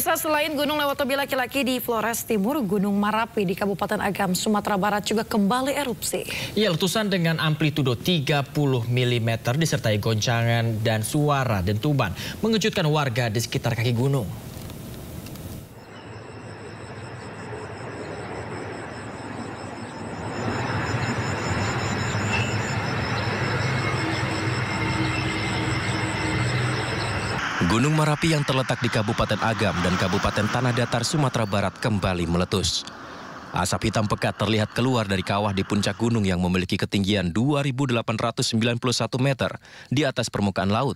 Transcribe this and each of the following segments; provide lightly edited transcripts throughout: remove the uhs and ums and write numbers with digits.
Pemirsa, selain Gunung Lewotobi laki-laki di Flores Timur, Gunung Marapi di Kabupaten Agam, Sumatera Barat juga kembali erupsi. Ya, letusan dengan amplitudo 30 mm disertai goncangan dan suara dentuman mengejutkan warga di sekitar kaki gunung. Gunung Marapi yang terletak di Kabupaten Agam dan Kabupaten Tanah Datar, Sumatera Barat kembali meletus. Asap hitam pekat terlihat keluar dari kawah di puncak gunung yang memiliki ketinggian 2.891 meter di atas permukaan laut.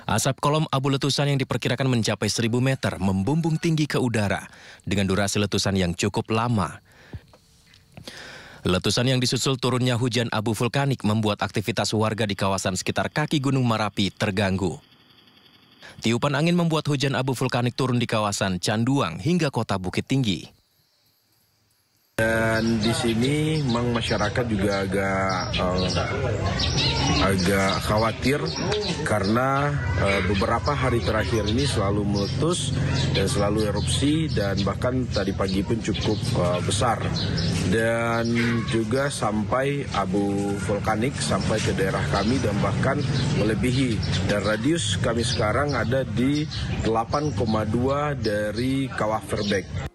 Asap kolom abu letusan yang diperkirakan mencapai 1.000 meter membumbung tinggi ke udara dengan durasi letusan yang cukup lama. Letusan yang disusul turunnya hujan abu vulkanik membuat aktivitas warga di kawasan sekitar kaki Gunung Marapi terganggu. Tiupan angin membuat hujan abu vulkanik turun di kawasan Canduang hingga kota Bukit Tinggi. Dan di sini memang masyarakat juga agak khawatir karena beberapa hari terakhir ini selalu meletus dan selalu erupsi, dan bahkan tadi pagi pun cukup besar. Dan juga sampai abu vulkanik sampai ke daerah kami dan bahkan melebihi. Dan radius kami sekarang ada di 8,2 dari kawah Verbek.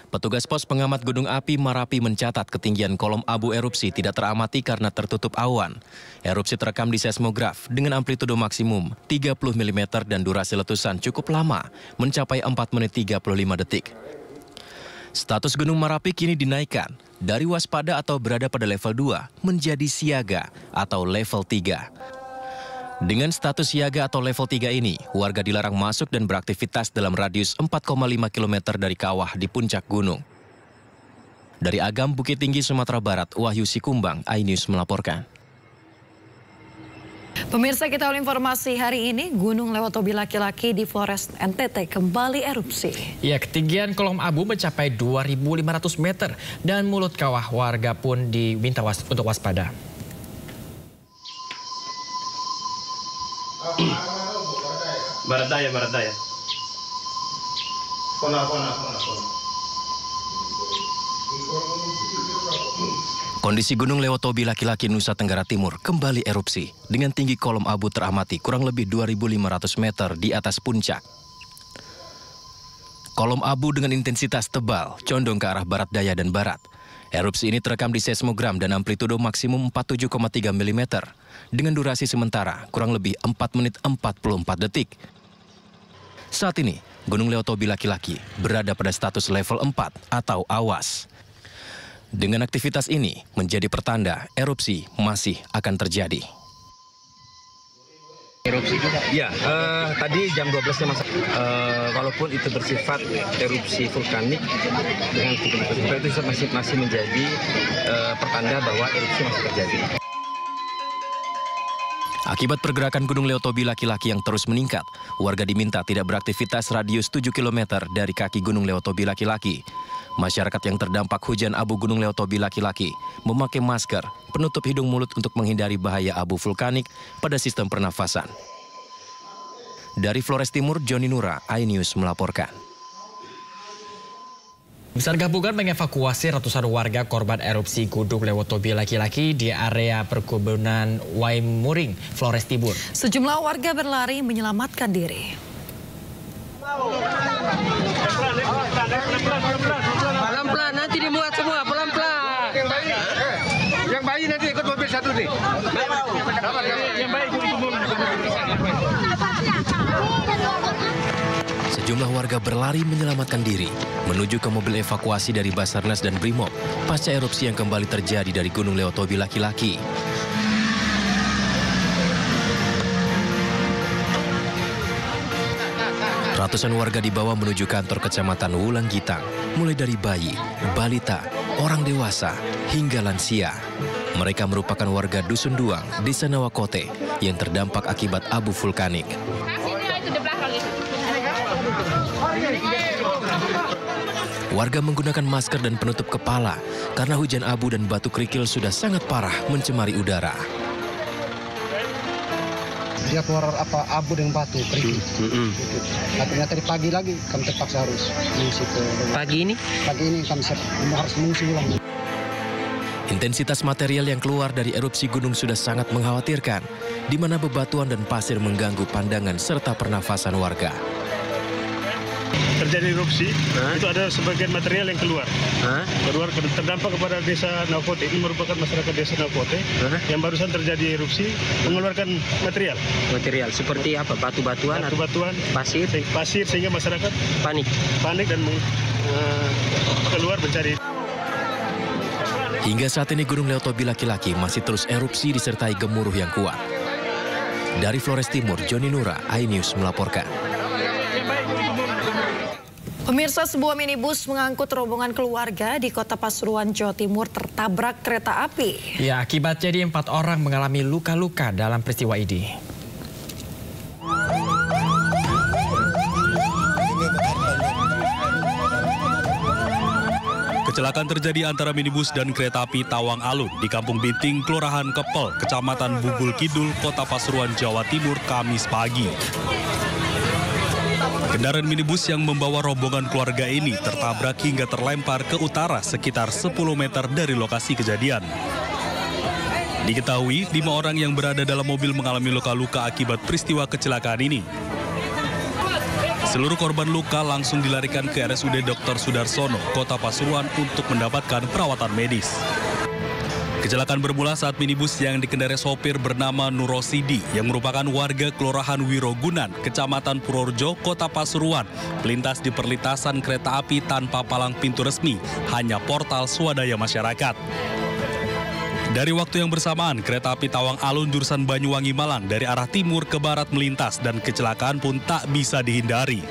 Petugas pos pengamat Gunung Api Marapi mencatat ketinggian kolom abu erupsi tidak teramati karena tertutup awan. Erupsi terekam di seismograf dengan amplitudo maksimum 30 mm dan durasi letusan cukup lama, mencapai 4 menit 35 detik. Status Gunung Marapi kini dinaikkan dari waspada atau berada pada level 2 menjadi siaga atau level 3. Dengan status siaga atau level 3 ini, warga dilarang masuk dan beraktivitas dalam radius 4,5 km dari kawah di puncak gunung. Dari Agam, Bukit Tinggi, Sumatera Barat, Wahyu Sikumbang, iNews melaporkan. Pemirsa, kita awal informasi hari ini, Gunung Lewotobi laki-laki di Flores NTT kembali erupsi. Ya, ketinggian kolom abu mencapai 2.500 meter dan mulut kawah warga pun diminta untuk waspada. Barataya. Kondisi Gunung Lewotobi laki-laki Nusa Tenggara Timur kembali erupsi dengan tinggi kolom abu teramati kurang lebih 2.500 meter di atas puncak. Kolom abu dengan intensitas tebal condong ke arah barat daya dan barat. Erupsi ini terekam di seismogram dan amplitudo maksimum 47,3 mm dengan durasi sementara kurang lebih 4 menit 44 detik. Saat ini, Gunung Lewotobi laki-laki berada pada status level 4 atau awas. Dengan aktivitas ini menjadi pertanda erupsi masih akan terjadi. Erupsi juga? Ya, tadi jam 12-nya walaupun itu bersifat erupsi vulkanik dengan itu masih menjadi pertanda bahwa erupsi masih terjadi. Akibat pergerakan Gunung Lewotobi laki-laki yang terus meningkat, warga diminta tidak beraktivitas radius 7 km dari kaki Gunung Lewotobi laki-laki. Masyarakat yang terdampak hujan abu Gunung Lewotobi laki-laki memakai masker, penutup hidung mulut untuk menghindari bahaya abu vulkanik pada sistem pernafasan. Dari Flores Timur, Joni Nura, iNews melaporkan. Besar gabungan mengevakuasi ratusan warga korban erupsi Gunung Lewotobi laki-laki di area perkebunan Waimuring, Flores Timur. Sejumlah warga berlari menyelamatkan diri. Pelan-pelan, nanti dimuat semua, pelan-pelan. Yang bayi nanti ikut mobil satu nih. Yang bayi ikut mobil. Sejumlah warga berlari menyelamatkan diri menuju ke mobil evakuasi dari Basarnas dan Brimob pasca erupsi yang kembali terjadi dari Gunung Lewotobi laki-laki. Ratusan warga dibawa menuju kantor kecamatan Wulanggitang, mulai dari bayi, balita, orang dewasa, hingga lansia. Mereka merupakan warga Dusun Duang, Desa Nawakote, yang terdampak akibat abu vulkanik. Warga menggunakan masker dan penutup kepala karena hujan abu dan batu kerikil sudah sangat parah mencemari udara. dia keluar abu dengan batu kerikil. Artinya tadi pagi lagi kami terpaksa harus mengungsi ke rumah. Pagi ini kami harus mengungsi ulang. Intensitas material yang keluar dari erupsi gunung sudah sangat mengkhawatirkan, di mana bebatuan dan pasir mengganggu pandangan serta pernafasan warga. Terjadi erupsi, itu ada sebagian material yang keluar terdampak kepada desa Naupote. Ini merupakan masyarakat desa Naupote yang barusan terjadi erupsi mengeluarkan material. Material seperti apa? Batu-batuan, pasir sehingga masyarakat panik dan keluar mencari. Hingga saat ini Gunung Leotobi laki-laki masih terus erupsi disertai gemuruh yang kuat. Dari Flores Timur, Joni Nura, iNews melaporkan. Pemirsa, sebuah minibus mengangkut rombongan keluarga di Kota Pasuruan, Jawa Timur tertabrak kereta api. Ya, akibatnya 4 orang mengalami luka-luka dalam peristiwa ini. Kecelakaan terjadi antara minibus dan kereta api Tawang Alun di Kampung Binting, Kelurahan Kepel, Kecamatan Bugul Kidul, Kota Pasuruan, Jawa Timur, Kamis pagi. Kendaraan minibus yang membawa rombongan keluarga ini tertabrak hingga terlempar ke utara sekitar 10 meter dari lokasi kejadian. Diketahui, 5 orang yang berada dalam mobil mengalami luka-luka akibat peristiwa kecelakaan ini. Seluruh korban luka langsung dilarikan ke RSUD Dr. Sudarsono, Kota Pasuruan untuk mendapatkan perawatan medis. Kecelakaan bermula saat minibus yang dikendarai sopir bernama Nurosidi yang merupakan warga Kelurahan Wirogunan, Kecamatan Purworejo, Kota Pasuruan, melintas di perlintasan kereta api tanpa palang pintu resmi, hanya portal swadaya masyarakat. Dari waktu yang bersamaan, kereta api Tawang Alun jurusan Banyuwangi Malang dari arah timur ke barat melintas dan kecelakaan pun tak bisa dihindari.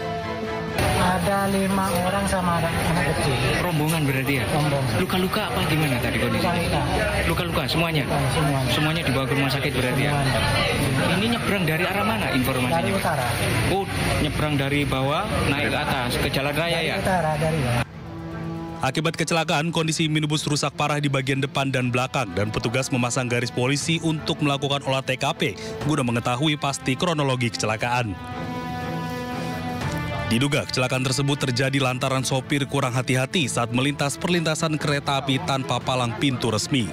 Ada 5 orang sama anak kecil. Rombongan berarti ya? Rombongan. Luka-luka apa gimana tadi kondisinya? Luka-luka semuanya? Semuanya dibawa ke rumah sakit berarti ya? Ini nyebrang dari arah mana informasinya? Dari utara. Oh, nyebrang dari bawah naik ke atas ke jalan raya ya? Utara, dari bawah. Akibat kecelakaan, kondisi minibus rusak parah di bagian depan dan belakang dan petugas memasang garis polisi untuk melakukan olah TKP guna mengetahui pasti kronologi kecelakaan. Diduga kecelakaan tersebut terjadi lantaran sopir kurang hati-hati saat melintas perlintasan kereta api tanpa palang pintu resmi.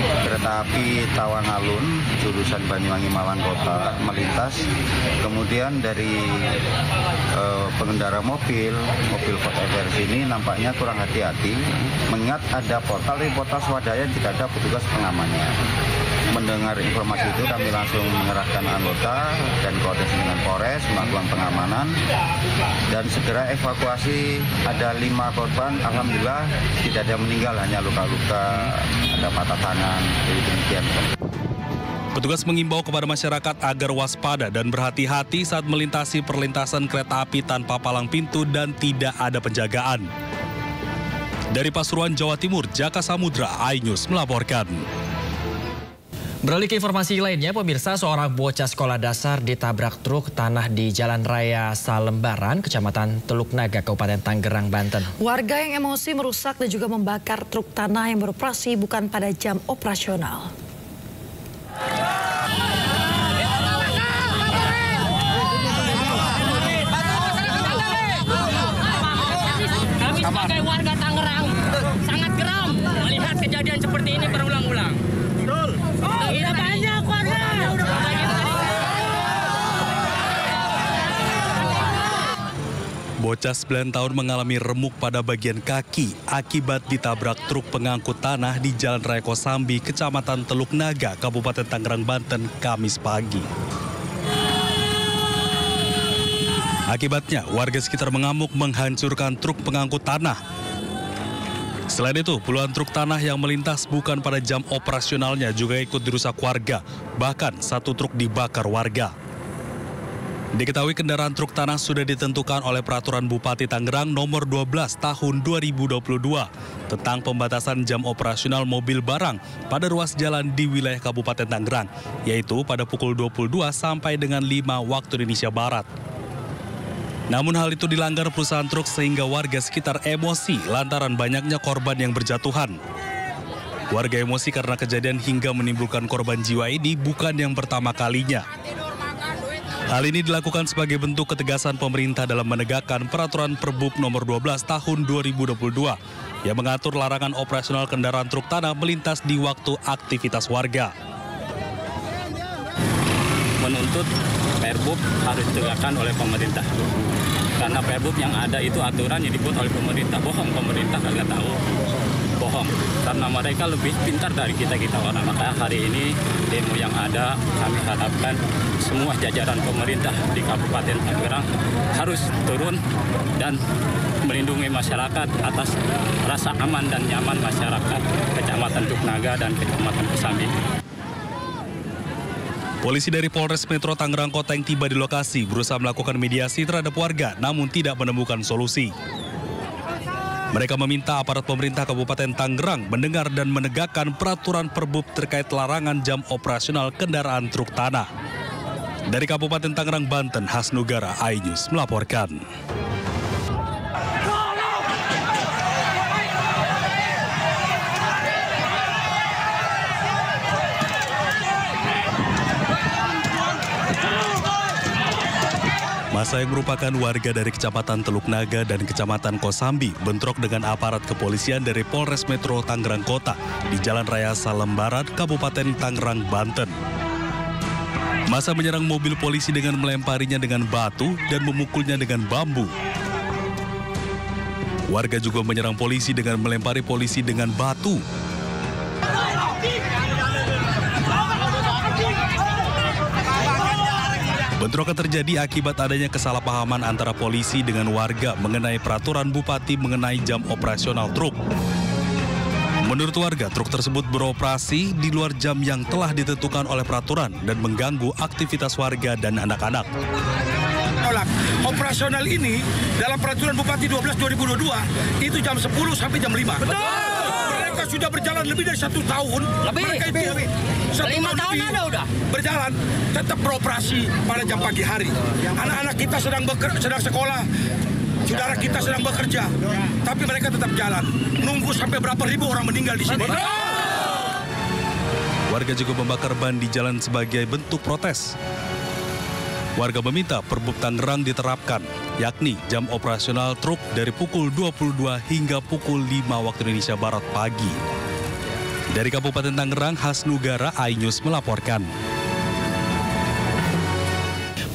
Kereta api Tawang Alun, jurusan Banyuwangi Malang Kota, melintas. Kemudian dari pengendara mobil Ford Everest ini nampaknya kurang hati-hati, mengingat ada portal swadaya tidak ada petugas pengamannya. Mendengar informasi itu kami langsung mengerahkan anggota dan koordinasi dengan Polres melakukan pengamanan dan segera evakuasi. Ada 5 korban, alhamdulillah tidak ada yang meninggal, hanya luka-luka, ada patah tangan, jadi demikian. Petugas mengimbau kepada masyarakat agar waspada dan berhati-hati saat melintasi perlintasan kereta api tanpa palang pintu dan tidak ada penjagaan. Dari Pasuruan, Jawa Timur, Jaka Samudra, iNews melaporkan. Beralih ke informasi lainnya, pemirsa, seorang bocah sekolah dasar ditabrak truk tanah di Jalan Raya Salembaran, Kecamatan Teluk Naga, Kabupaten Tangerang, Banten. Warga yang emosi merusak dan juga membakar truk tanah yang beroperasi bukan pada jam operasional. Kami sebagai warga Tangerang sangat geram melihat kejadian seperti ini berulang-ulang. Udah banyak warga. Bocah 9 tahun mengalami remuk pada bagian kaki akibat ditabrak truk pengangkut tanah di Jalan Raya Kosambi, Kecamatan Teluk Naga, Kabupaten Tangerang, Banten, Kamis pagi. Akibatnya, warga sekitar mengamuk menghancurkan truk pengangkut tanah. Selain itu, puluhan truk tanah yang melintas bukan pada jam operasionalnya juga ikut dirusak warga. Bahkan satu truk dibakar warga. Diketahui kendaraan truk tanah sudah ditentukan oleh Peraturan Bupati Tangerang nomor 12 tahun 2022 tentang pembatasan jam operasional mobil barang pada ruas jalan di wilayah Kabupaten Tangerang, yaitu pada pukul 22 sampai dengan 5 waktu Indonesia Barat. Namun hal itu dilanggar perusahaan truk sehingga warga sekitar emosi lantaran banyaknya korban yang berjatuhan. Warga emosi karena kejadian hingga menimbulkan korban jiwa ini bukan yang pertama kalinya. Hal ini dilakukan sebagai bentuk ketegasan pemerintah dalam menegakkan peraturan Perbup nomor 12 tahun 2022 yang mengatur larangan operasional kendaraan truk tanah melintas di waktu aktivitas warga. Menuntut Perbup harus ditegakkan oleh pemerintah. Karena Perbup yang ada itu aturan yang dibuat oleh pemerintah. Bohong, pemerintah kagak tahu. Bohong. Karena mereka lebih pintar dari kita orang. Maka hari ini demo yang ada, kami harapkan semua jajaran pemerintah di Kabupaten Tangerang harus turun dan melindungi masyarakat atas rasa aman dan nyaman masyarakat Kecamatan Truknaga dan Kecamatan Kosambi. Polisi dari Polres Metro Tangerang Kota yang tiba di lokasi berusaha melakukan mediasi terhadap warga namun tidak menemukan solusi. Mereka meminta aparat pemerintah Kabupaten Tangerang mendengar dan menegakkan peraturan Perbup terkait larangan jam operasional kendaraan truk tanah. Dari Kabupaten Tangerang, Banten, Hasnugara, iNews melaporkan. Masa yang merupakan warga dari Kecamatan Teluk Naga dan Kecamatan Kosambi bentrok dengan aparat kepolisian dari Polres Metro Tangerang Kota di Jalan Raya Salembaran, Kabupaten Tangerang, Banten. Masa menyerang mobil polisi dengan melemparinya dengan batu dan memukulnya dengan bambu. Warga juga menyerang polisi dengan melempari polisi dengan batu. Bentrokan terjadi akibat adanya kesalahpahaman antara polisi dengan warga mengenai peraturan Bupati mengenai jam operasional truk. Menurut warga, truk tersebut beroperasi di luar jam yang telah ditentukan oleh peraturan dan mengganggu aktivitas warga dan anak-anak. Operasional ini dalam peraturan Bupati 12 2022 itu jam 10 sampai jam 5. Betul! Mereka sudah berjalan lebih dari 1 tahun. Mereka itu 1 tahun ada udah berjalan, tetap beroperasi pada jam pagi hari. Anak-anak kita sedang sekolah, saudara kita sedang bekerja, tapi mereka tetap jalan. Nunggu sampai berapa ribu orang meninggal di sini. Warga juga membakar ban di jalan sebagai bentuk protes. Warga meminta Perbup Tangerang diterapkan, yakni jam operasional truk dari pukul 22 hingga pukul 5 waktu Indonesia Barat pagi. Dari Kabupaten Tangerang, Hasnugara, iNews melaporkan.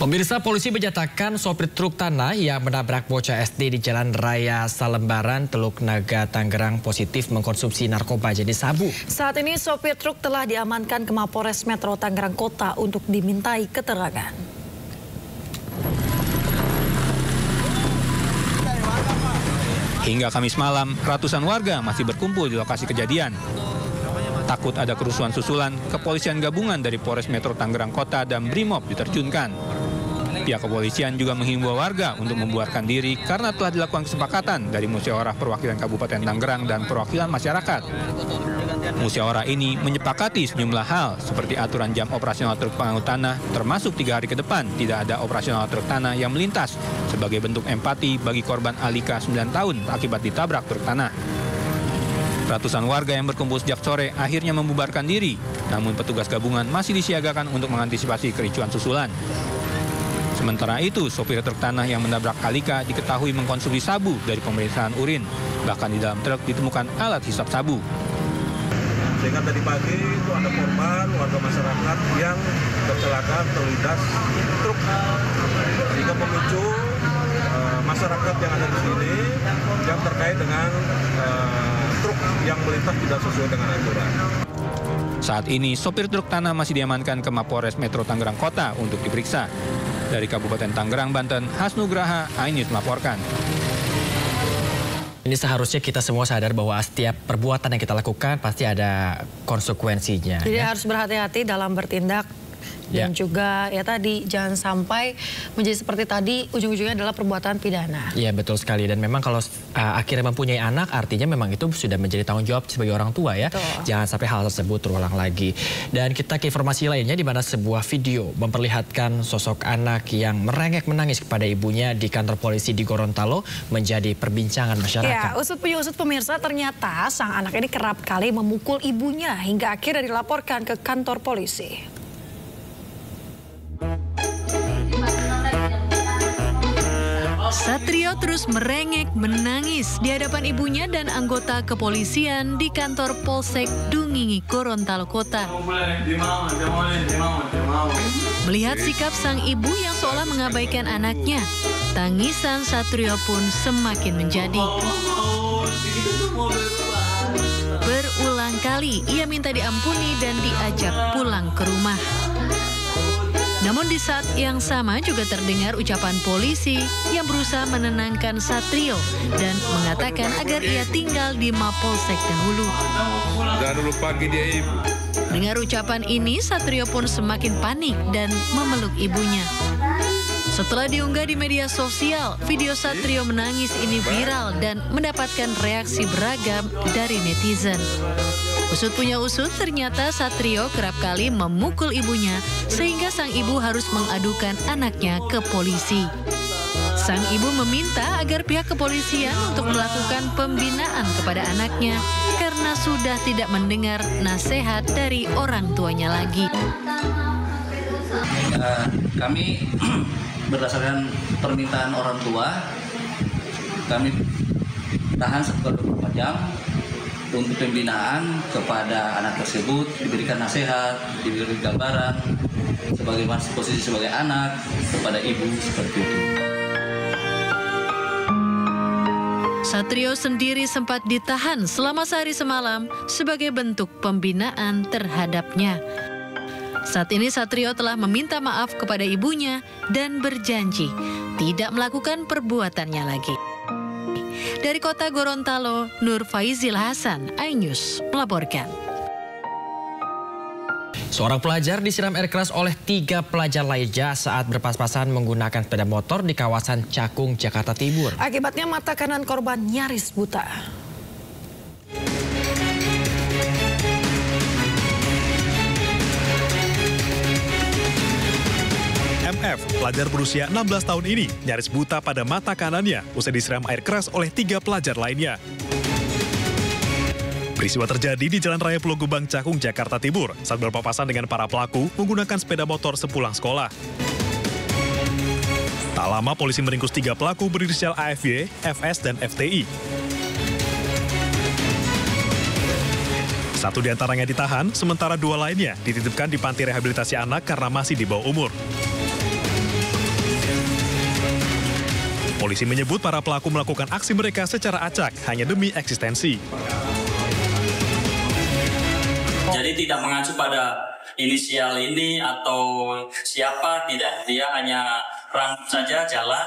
Pemirsa, polisi menyatakan sopir truk tanah yang menabrak bocah SD di Jalan Raya Salembaran, Teluk Naga, Tangerang positif mengkonsumsi narkoba jenis sabu. Saat ini sopir truk telah diamankan ke Mapores Metro Tangerang Kota untuk dimintai keterangan. Hingga Kamis malam, ratusan warga masih berkumpul di lokasi kejadian. Takut ada kerusuhan susulan, kepolisian gabungan dari Polres Metro Tangerang Kota dan Brimob diterjunkan. Pihak kepolisian juga menghimbau warga untuk membuarkan diri karena telah dilakukan kesepakatan dari Musyawarah Perwakilan Kabupaten Tangerang dan perwakilan masyarakat. Musyawarah ini menyepakati sejumlah hal seperti aturan jam operasional truk pengangkut tanah, termasuk 3 hari ke depan tidak ada operasional truk tanah yang melintas sebagai bentuk empati bagi korban Alika 9 tahun akibat ditabrak truk tanah. Ratusan warga yang berkumpul sejak sore akhirnya membubarkan diri, namun petugas gabungan masih disiagakan untuk mengantisipasi kericuan susulan. Sementara itu, sopir truk tanah yang menabrak Alika diketahui mengkonsumsi sabu dari pemeriksaan urin. Bahkan di dalam truk ditemukan alat hisap sabu. Sehingga tadi pagi itu ada korban warga masyarakat yang kecelakaan terlindas truk. Sehingga memicu masyarakat yang ada di sini yang terkait dengan truk yang melintas tidak sesuai dengan aturan. Saat ini, sopir truk tanah masih diamankan ke Mapores Metro Tangerang Kota untuk diperiksa. Dari Kabupaten Tangerang, Banten, Hasnugraha, iNews melaporkan. Ini seharusnya kita semua sadar bahwa setiap perbuatan yang kita lakukan pasti ada konsekuensinya. Jadi harus berhati-hati dalam bertindak. Dan juga ya tadi jangan sampai menjadi seperti tadi ujung-ujungnya adalah perbuatan pidana. Iya betul sekali, dan memang kalau akhirnya mempunyai anak artinya memang itu sudah menjadi tanggung jawab sebagai orang tua ya. Betul. Jangan sampai hal tersebut terulang lagi. Dan kita ke informasi lainnya di mana sebuah video memperlihatkan sosok anak yang merengek menangis kepada ibunya di kantor polisi di Gorontalo menjadi perbincangan masyarakat. Ya, usut punya usut pemirsa, ternyata sang anak ini kerap kali memukul ibunya hingga akhirnya dilaporkan ke kantor polisi. Satrio terus merengek menangis di hadapan ibunya dan anggota kepolisian di kantor Polsek Dungingi, Gorontalo Kota. Melihat sikap sang ibu yang seolah mengabaikan anaknya, tangisan Satrio pun semakin menjadi. Berulang kali ia minta diampuni dan diajak pulang ke rumah. Namun di saat yang sama juga terdengar ucapan polisi yang berusaha menenangkan Satrio dan mengatakan agar ia tinggal di Mapolsek dahulu. Jangan lupa dia ibu. Dengar ucapan ini, Satrio pun semakin panik dan memeluk ibunya. Setelah diunggah di media sosial, video Satrio menangis ini viral dan mendapatkan reaksi beragam dari netizen. Usut punya usut, ternyata Satrio kerap kali memukul ibunya sehingga sang ibu harus mengadukan anaknya ke polisi. Sang ibu meminta agar pihak kepolisian untuk melakukan pembinaan kepada anaknya karena sudah tidak mendengar nasihat dari orang tuanya lagi. Kami berdasarkan permintaan orang tua, kami tahan sekitar 24 jam untuk pembinaan kepada anak tersebut, diberikan nasihat, diberikan gambaran sebagaimana posisi sebagai anak kepada ibu seperti itu. Satrio sendiri sempat ditahan selama sehari semalam sebagai bentuk pembinaan terhadapnya. Saat ini Satrio telah meminta maaf kepada ibunya dan berjanji tidak melakukan perbuatannya lagi. Dari kota Gorontalo, Nur Faizil Hasan, iNews melaporkan. Seorang pelajar disiram air keras oleh 3 pelajar lainnya saat berpas-pasan menggunakan sepeda motor di kawasan Cakung, Jakarta Timur. Akibatnya mata kanan korban nyaris buta. MF, pelajar berusia 16 tahun ini, nyaris buta pada mata kanannya usai disiram air keras oleh 3 pelajar lainnya. Peristiwa terjadi di Jalan Raya Pulau Gebang, Cakung, Jakarta Timur saat berpapasan dengan para pelaku menggunakan sepeda motor sepulang sekolah. Tak lama polisi meringkus 3 pelaku berinisial AFY, FS, dan FTI. Satu di antaranya ditahan, sementara 2 lainnya dititipkan di panti rehabilitasi anak karena masih di bawah umur. Polisi menyebut para pelaku melakukan aksi mereka secara acak hanya demi eksistensi. Jadi tidak mengacu pada inisial ini atau siapa, tidak. Dia hanya rangkap saja jalan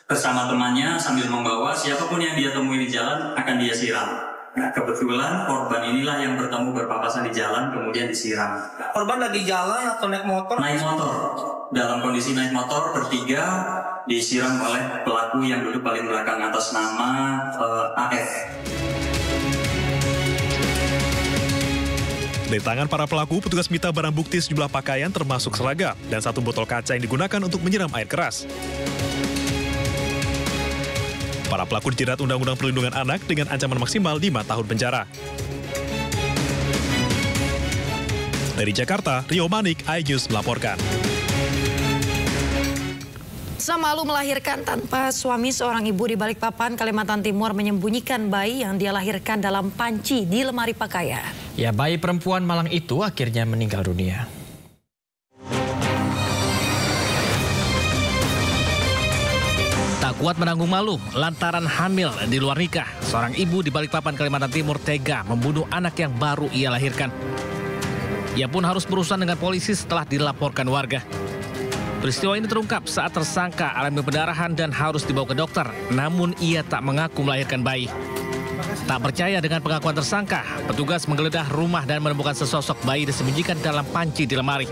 bersama temannya sambil membawa siapapun yang dia temui di jalan akan dia siram. Nah, kebetulan korban inilah yang bertemu berpapasan di jalan kemudian disiram. Korban lagi jalan atau naik motor? Naik motor. Dalam kondisi naik motor bertiga disiram oleh pelaku yang duduk paling belakang atas nama AF. Dari tangan para pelaku, petugas minta barang bukti sejumlah pakaian termasuk seragam dan 1 botol kaca yang digunakan untuk menyiram air keras. Para pelaku dijerat Undang-Undang Perlindungan Anak dengan ancaman maksimal 5 tahun penjara. Dari Jakarta, Rio Manik, iNews melaporkan. Malu melahirkan tanpa suami, seorang ibu di Balikpapan, Kalimantan Timur menyembunyikan bayi yang dia lahirkan dalam panci di lemari pakaian. Ya, bayi perempuan malang itu akhirnya meninggal dunia. Tak kuat menanggung malu lantaran hamil di luar nikah, seorang ibu di Balikpapan, Kalimantan Timur tega membunuh anak yang baru ia lahirkan. Ia pun harus berurusan dengan polisi setelah dilaporkan warga. Peristiwa ini terungkap saat tersangka alami pendarahan dan harus dibawa ke dokter, namun ia tak mengaku melahirkan bayi. Tak percaya dengan pengakuan tersangka, petugas menggeledah rumah dan menemukan sesosok bayi disembunyikan dalam panci di lemari.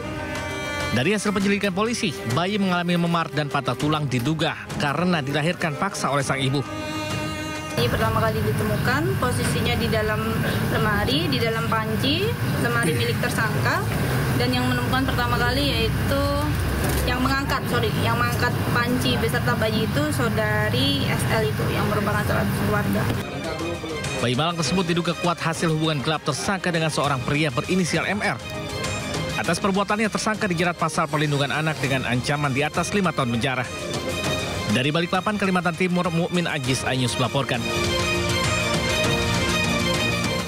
Dari hasil penyelidikan polisi, bayi mengalami memar dan patah tulang diduga karena dilahirkan paksa oleh sang ibu. Ini pertama kali ditemukan posisinya di dalam lemari, di dalam panci, lemari milik tersangka. Dan yang menemukan pertama kali yaitu yang mengangkat panci beserta bayi itu saudari SL itu yang merupakan salah satu keluarga. Bayi malang tersebut diduga kuat hasil hubungan gelap tersangka dengan seorang pria berinisial MR. Atas perbuatannya tersangka dijerat pasal perlindungan anak dengan ancaman di atas 5 tahun penjara. Dari Balikpapan, Kalimantan Timur, Mukmin Agis, iNews melaporkan.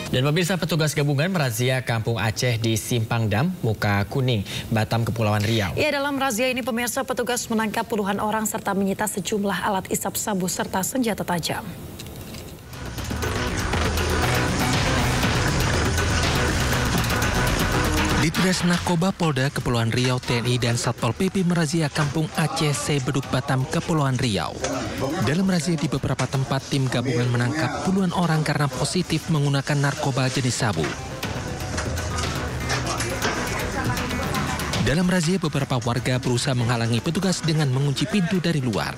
Dan pemirsa, petugas gabungan merazia Kampung Aceh di Simpang Dam, Muka Kuning, Batam, Kepulauan Riau. Ya, dalam razia ini pemirsa, petugas menangkap puluhan orang serta menyita sejumlah alat isap sabu serta senjata tajam. Ditres Narkoba Polda Kepulauan Riau, TNI dan Satpol PP merazia Kampung Aceh Sebeduk Batam, Kepulauan Riau. Dalam razia di beberapa tempat, tim gabungan menangkap puluhan orang karena positif menggunakan narkoba jenis sabu. Dalam razia, beberapa warga berusaha menghalangi petugas dengan mengunci pintu dari luar.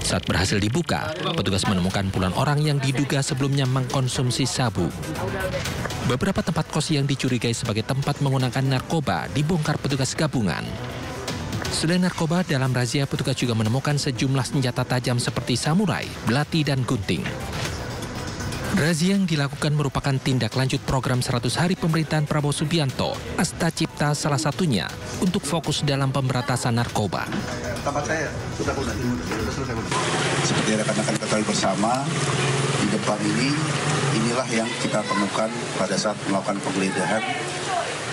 Saat berhasil dibuka, petugas menemukan puluhan orang yang diduga sebelumnya mengkonsumsi sabu. Beberapa tempat kos yang dicurigai sebagai tempat menggunakan narkoba dibongkar petugas gabungan. Selain narkoba, dalam razia petugas juga menemukan sejumlah senjata tajam seperti samurai, belati, dan gunting. Razia yang dilakukan merupakan tindak lanjut program 100 hari pemerintahan Prabowo Subianto, Asta Cipta salah satunya, untuk fokus dalam pemberantasan narkoba. Tempat saya sudah selesai. Seperti rekan-rekan ketahui bersama, di depan inilah yang kita temukan pada saat melakukan penggeledahan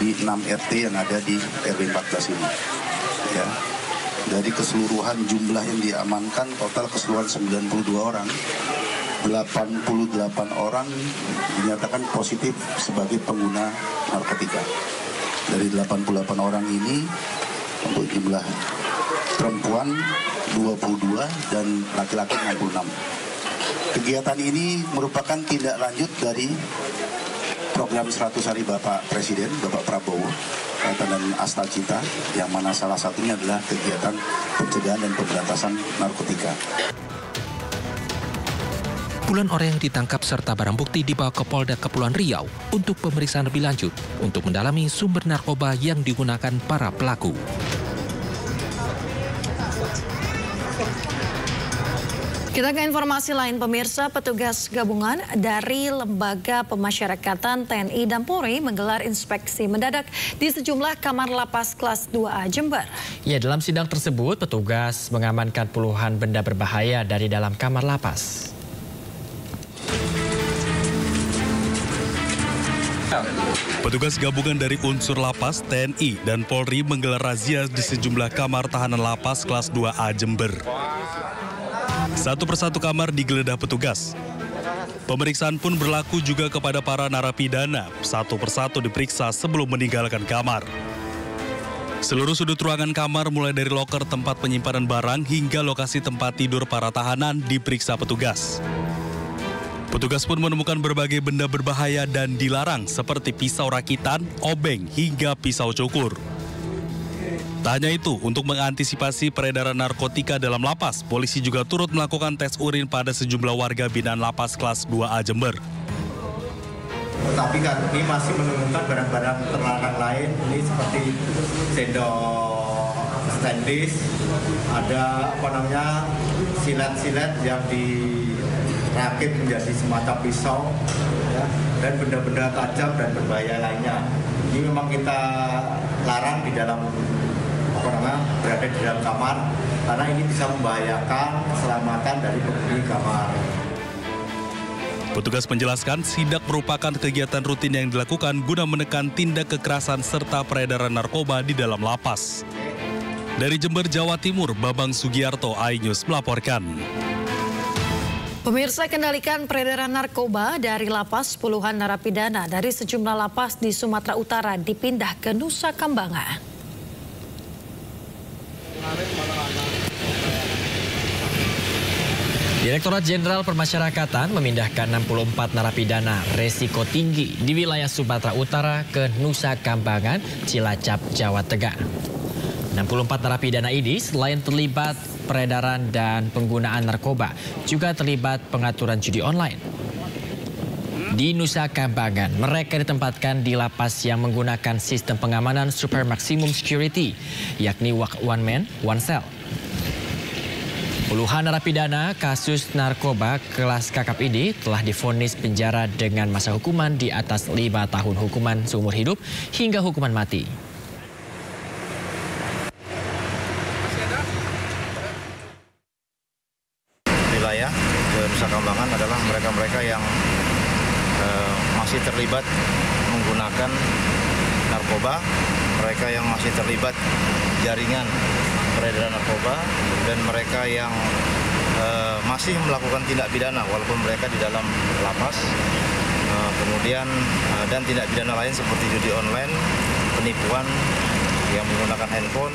di 6 RT yang ada di RW 14 ini. Ya. Dari keseluruhan jumlah yang diamankan, total keseluruhan 92 orang. 88 orang dinyatakan positif sebagai pengguna narkotika. Dari 88 orang ini, untuk jumlah perempuan 22 dan laki-laki 66. Kegiatan ini merupakan tindak lanjut dari program 100 hari Bapak Presiden, Bapak Prabowo, dan Asta Cipta, yang mana salah satunya adalah kegiatan pencegahan dan pemberantasan narkotika. Puluhan orang yang ditangkap serta barang bukti dibawa ke Polda Kepulauan Riau untuk pemeriksaan lebih lanjut untuk mendalami sumber narkoba yang digunakan para pelaku. Kita ke informasi lain, pemirsa. Petugas gabungan dari Lembaga Pemasyarakatan TNI dan Polri menggelar inspeksi mendadak di sejumlah kamar lapas kelas 2A Jember. Ya, dalam sidang tersebut petugas mengamankan puluhan benda berbahaya dari dalam kamar lapas. Petugas gabungan dari unsur lapas, TNI, dan Polri menggelar razia di sejumlah kamar tahanan lapas kelas 2A Jember. Satu persatu kamar digeledah petugas. Pemeriksaan pun berlaku juga kepada para narapidana. Satu persatu diperiksa sebelum meninggalkan kamar. Seluruh sudut ruangan kamar mulai dari loker tempat penyimpanan barang hingga lokasi tempat tidur para tahanan diperiksa petugas. Petugas pun menemukan berbagai benda berbahaya dan dilarang seperti pisau rakitan, obeng, hingga pisau cukur. Tak hanya itu, untuk mengantisipasi peredaran narkotika dalam lapas, polisi juga turut melakukan tes urin pada sejumlah warga binaan lapas kelas 2A Jember. Tetapi kami masih menemukan barang-barang terlarang lain, ini seperti sendok stainless, ada silet-silet yang dirakit menjadi semacam pisau, ya, dan benda-benda tajam dan berbahaya lainnya. Ini memang kita larang di dalam berada di dalam kamar karena ini bisa membahayakan keselamatan dari penghuni kamar. Petugas menjelaskan sidak merupakan kegiatan rutin yang dilakukan guna menekan tindak kekerasan serta peredaran narkoba di dalam lapas. Dari Jember, Jawa Timur, Babang Sugiarto, iNews melaporkan. Pemirsa, kendalikan peredaran narkoba dari lapas, puluhan narapidana dari sejumlah lapas di Sumatera Utara dipindah ke Nusa Kambangan. Direktorat Jenderal Permasyarakatan memindahkan 64 narapidana resiko tinggi di wilayah Sumatera Utara ke Nusa Kambangan, Cilacap, Jawa Tengah. 64 narapidana ini selain terlibat peredaran dan penggunaan narkoba, juga terlibat pengaturan judi online. Di Nusa Kambangan, mereka ditempatkan di lapas yang menggunakan sistem pengamanan super maximum security, yakni one man, one cell. Puluhan narapidana kasus narkoba kelas kakap ini telah divonis penjara dengan masa hukuman di atas 5 tahun hukuman seumur hidup hingga hukuman mati. wilayah ke Nusa Kambangan adalah mereka-mereka yang masih terlibat menggunakan narkoba, mereka yang masih terlibat jaringan peredaran narkoba, dan mereka yang masih melakukan tindak pidana walaupun mereka di dalam lapas, kemudian dan tindak pidana lain seperti judi online, penipuan yang menggunakan handphone.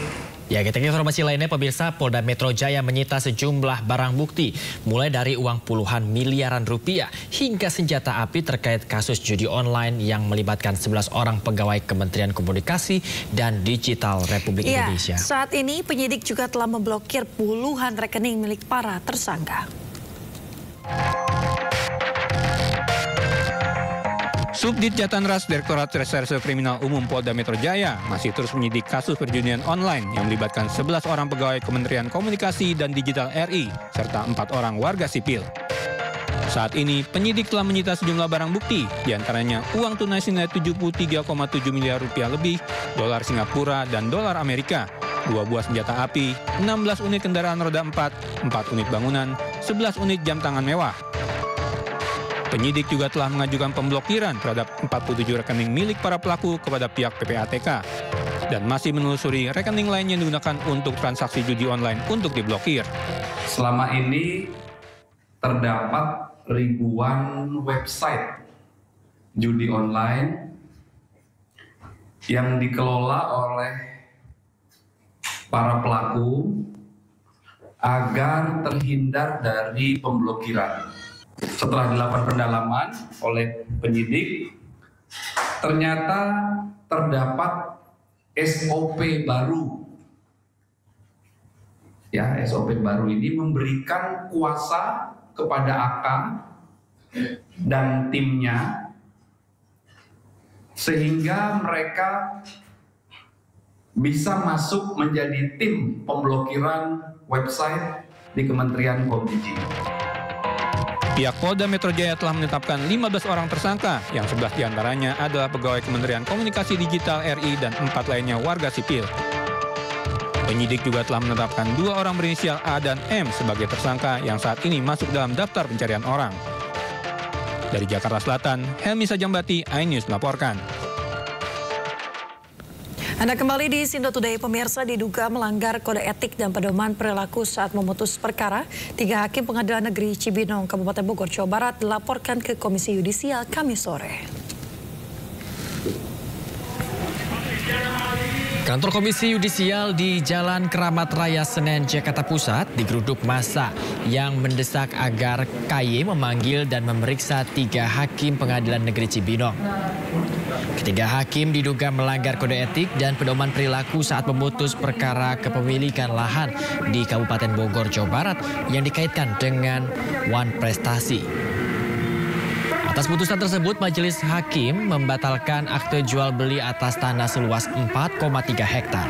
Ya, kita ke informasi lainnya, pemirsa. Polda Metro Jaya menyita sejumlah barang bukti, mulai dari uang puluhan miliaran rupiah hingga senjata api terkait kasus judi online yang melibatkan 11 orang pegawai Kementerian Komunikasi dan Digital Republik Indonesia. Saat ini penyidik juga telah memblokir puluhan rekening milik para tersangka. Subdit Jatanras Direktorat Reserse Kriminal Umum Polda Metro Jaya masih terus menyidik kasus perjudian online yang melibatkan 11 orang pegawai Kementerian Komunikasi dan Digital RI serta 4 orang warga sipil. Saat ini penyidik telah menyita sejumlah barang bukti, diantaranya uang tunai senilai 73,7 miliar rupiah lebih, dolar Singapura dan dolar Amerika, 2 buah senjata api, 16 unit kendaraan roda 4, 4 unit bangunan, 11 unit jam tangan mewah. Penyidik juga telah mengajukan pemblokiran terhadap 47 rekening milik para pelaku kepada pihak PPATK dan masih menelusuri rekening lain yang digunakan untuk transaksi judi online untuk diblokir. Selama ini terdapat ribuan website judi online yang dikelola oleh para pelaku agar terhindar dari pemblokiran. Setelah dilakukan pendalaman oleh penyidik, ternyata terdapat SOP baru. Ya, SOP baru ini memberikan kuasa kepada AK dan timnya, sehingga mereka bisa masuk menjadi tim pemblokiran website di Kementerian Komunikasi. Pihak Polda Metro Jaya telah menetapkan 15 orang tersangka, yang 11 diantaranya adalah pegawai Kementerian Komunikasi Digital RI dan 4 lainnya warga sipil. Penyidik juga telah menetapkan 2 orang berinisial A dan M sebagai tersangka yang saat ini masuk dalam daftar pencarian orang. Dari Jakarta Selatan, Helmi Sajambati, iNews melaporkan. Anda kembali di Sindo Today. Pemirsa, diduga melanggar kode etik dan pedoman perilaku saat memutus perkara, 3 hakim Pengadilan Negeri Cibinong, Kabupaten Bogor, Jawa Barat dilaporkan ke Komisi Yudisial Kamis sore. Kantor Komisi Yudisial di Jalan Keramat Raya Senen, Jakarta Pusat digeruduk massa yang mendesak agar KY memanggil dan memeriksa 3 hakim Pengadilan Negeri Cibinong. Ketiga hakim diduga melanggar kode etik dan pedoman perilaku saat memutus perkara kepemilikan lahan di Kabupaten Bogor, Jawa Barat yang dikaitkan dengan Wan Prestasi. Atas putusan tersebut, majelis hakim membatalkan akte jual beli atas tanah seluas 4,3 hektar.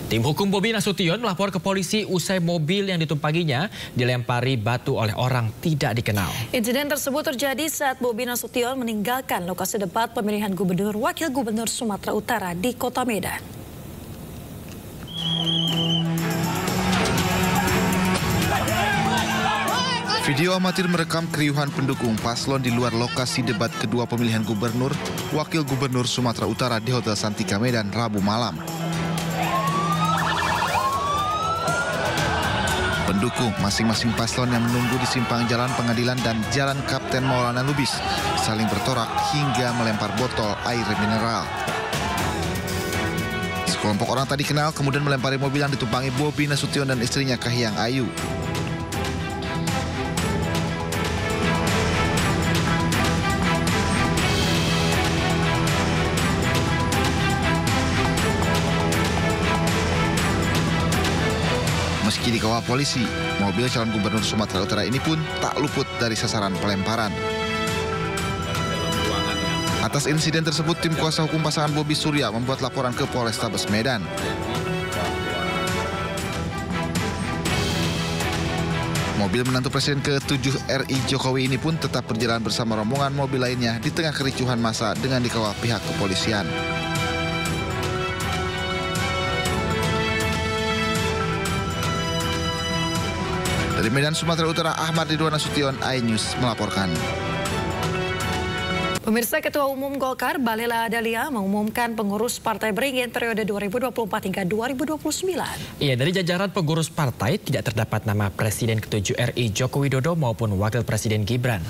Tim hukum Bobi Nasution melapor ke polisi usai mobil yang ditumpanginya dilempari batu oleh orang tidak dikenal. Insiden tersebut terjadi saat Bobi Nasution meninggalkan lokasi debat pemilihan gubernur wakil gubernur Sumatera Utara di Kota Medan. Video amatir merekam keriuhan pendukung paslon di luar lokasi debat kedua pemilihan gubernur wakil gubernur Sumatera Utara di Hotel Santika Medan Rabu malam. Pendukung masing-masing paslon yang menunggu di simpang Jalan Pengadilan dan Jalan Kapten Maulana Lubis saling bertorak hingga melempar botol air mineral. Sekelompok orang tak dikenal kemudian melempari mobil yang ditumpangi Bobi Nasution dan istrinya Kahiyang Ayu. Meski dikawal polisi, mobil calon gubernur Sumatera Utara ini pun tak luput dari sasaran pelemparan. Atas insiden tersebut, tim kuasa hukum pasangan Bobi Surya membuat laporan ke Polrestabes Medan. Mobil menantu Presiden ke-7 RI Jokowi ini pun tetap berjalan bersama rombongan mobil lainnya di tengah kericuhan massa dengan dikawal pihak kepolisian. Dari Medan, Sumatera Utara, Ahmad Ridwan Nasution, iNews melaporkan. Pemirsa, Ketua Umum Golkar Bahlil Lahadalia mengumumkan pengurus Partai Beringin periode 2024 hingga 2029. Iya, dari jajaran pengurus partai tidak terdapat nama Presiden ke-7 RI Joko Widodo maupun Wakil Presiden Gibran.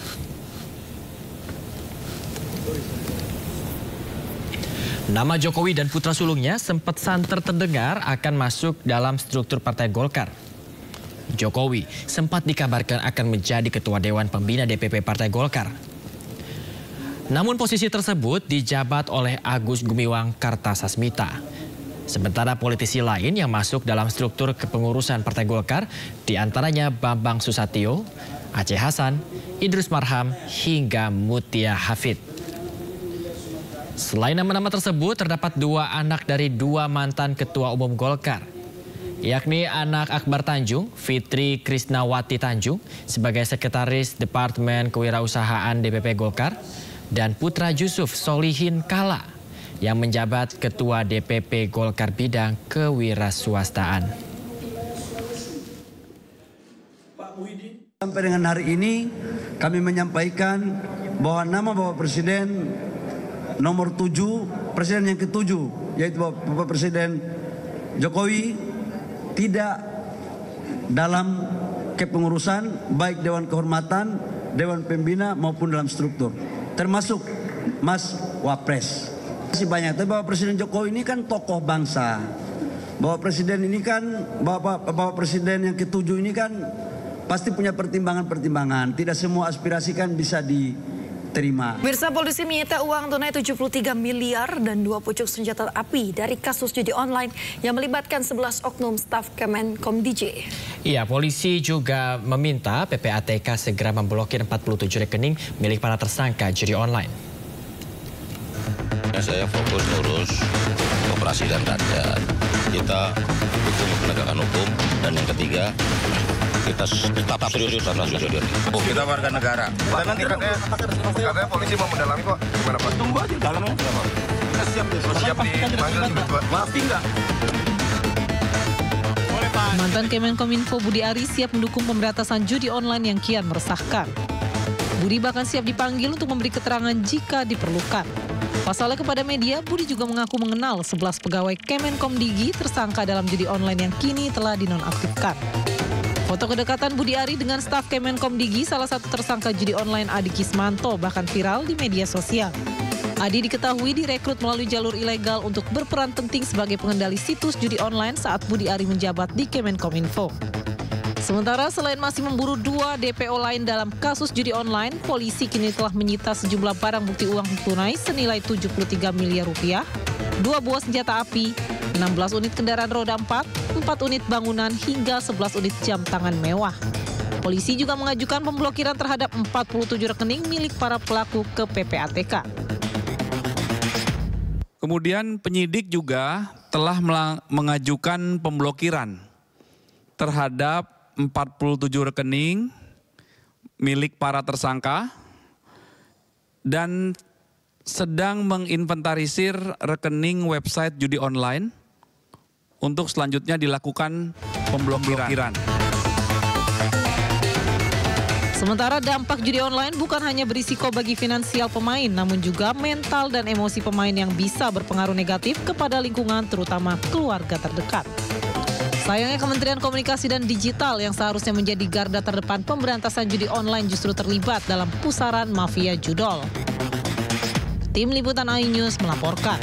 Nama Jokowi dan putra sulungnya sempat santer terdengar akan masuk dalam struktur Partai Golkar. Jokowi sempat dikabarkan akan menjadi Ketua Dewan Pembina DPP Partai Golkar. Namun posisi tersebut dijabat oleh Agus Gumiwang Kartasasmita. Sementara politisi lain yang masuk dalam struktur kepengurusan Partai Golkar diantaranya Bambang Susatyo, Aceh Hasan, Idrus Marham, hingga Mutia Hafid. Selain nama-nama tersebut, terdapat 2 anak dari 2 mantan Ketua Umum Golkar, yakni anak Akbar Tanjung, Fitri Krisnawati Tanjung, sebagai Sekretaris Departemen Kewirausahaan DPP Golkar, dan putra Yusuf Solihin Kala yang menjabat Ketua DPP Golkar Bidang Kewirausahaan. Sampai dengan hari ini kami menyampaikan bahwa nama Bapak Presiden nomor 7, Presiden yang ke-7, yaitu Bapak Presiden Jokowi, tidak dalam kepengurusan baik Dewan Kehormatan, Dewan Pembina maupun dalam struktur, termasuk Mas Wapres. Masih banyak, tapi Bapak Presiden Jokowi ini kan tokoh bangsa. Bapak Presiden ini kan, Bapak Presiden yang ke-7 ini kan pasti punya pertimbangan-pertimbangan. Tidak semua aspirasi kan bisa diterima. Pemirsa, polisi menyita uang tunai 73 miliar dan 2 pucuk senjata api dari kasus judi online yang melibatkan 11 oknum staf Kemenkom DJ. Iya, polisi juga meminta PPATK segera memblokir 47 rekening milik para tersangka judi online. Saya fokus ngurus operasi dan dandan. Kita dukung penegakan hukum, dan yang ketiga kita tetap serius dalam judi. Oh, kita warga negara. Nanti katanya polisi mau mendalami kok. Gimana Pak? Tunggu aja dalamnya. Kita siap dipanggil juga. Maafin nggak? Mantan Kemenkominfo Budi Ari siap mendukung pemberantasan judi online yang kian meresahkan. Budi bahkan siap dipanggil untuk memberi keterangan jika diperlukan. Pasalnya kepada media, Budi juga mengaku mengenal 11 pegawai Kemenkom Digi tersangka dalam judi online yang kini telah dinonaktifkan. Foto kedekatan Budi Ari dengan staf Kemenkom Digi, salah satu tersangka judi online Adi Kismanto, bahkan viral di media sosial. Adi diketahui direkrut melalui jalur ilegal untuk berperan penting sebagai pengendali situs judi online saat Budi Ari menjabat di Kemenkominfo. Sementara selain masih memburu 2 DPO lain dalam kasus judi online, polisi kini telah menyita sejumlah barang bukti uang tunai senilai 73 miliar rupiah, 2 buah senjata api, 16 unit kendaraan roda 4, 4 unit bangunan, hingga 11 unit jam tangan mewah. Polisi juga mengajukan pemblokiran terhadap 47 rekening milik para pelaku ke PPATK. Kemudian penyidik juga telah mengajukan pemblokiran terhadap 47 rekening milik para tersangka dan sedang menginventarisir rekening website judi online untuk selanjutnya dilakukan pemblokiran. Sementara dampak judi online bukan hanya berisiko bagi finansial pemain, namun juga mental dan emosi pemain yang bisa berpengaruh negatif kepada lingkungan, terutama keluarga terdekat. Sayangnya Kementerian Komunikasi dan Digital yang seharusnya menjadi garda terdepan pemberantasan judi online justru terlibat dalam pusaran mafia judol. Tim Liputan iNews melaporkan.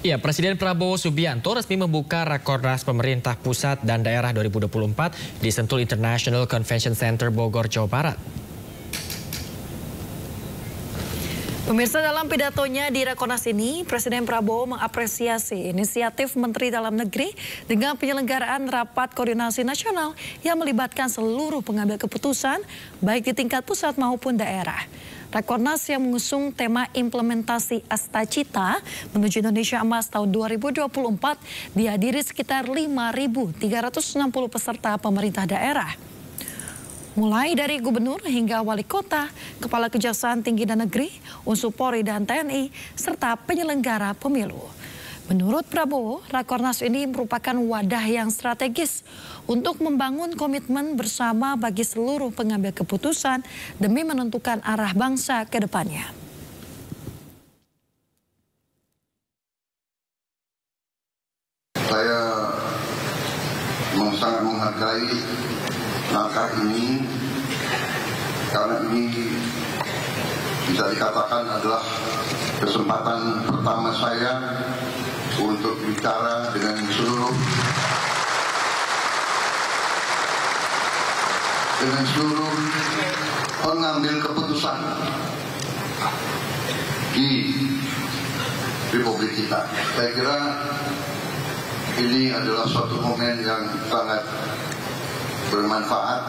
Ya, Presiden Prabowo Subianto resmi membuka Rakornas Pemerintah Pusat dan Daerah 2024 di Sentul International Convention Center Bogor, Jawa Barat. Pemirsa, dalam pidatonya di Rakornas ini, Presiden Prabowo mengapresiasi inisiatif Menteri Dalam Negeri dengan penyelenggaraan rapat koordinasi nasional yang melibatkan seluruh pengambil keputusan, baik di tingkat pusat maupun daerah. Rakornas yang mengusung tema implementasi Astacita menuju Indonesia Emas tahun 2024 dihadiri sekitar 5.360 peserta pemerintah daerah. Mulai dari gubernur hingga wali kota, kepala kejaksaan tinggi dan negeri, unsur Polri dan TNI, serta penyelenggara pemilu. Menurut Prabowo, Rakornas ini merupakan wadah yang strategis untuk membangun komitmen bersama bagi seluruh pengambil keputusan demi menentukan arah bangsa ke depannya. Saya sangat menghargai langkah ini karena ini bisa dikatakan adalah kesempatan pertama saya untuk bicara dengan seluruh pengambil keputusan di Republik kita. Saya kira ini adalah suatu momen yang sangat bermanfaat,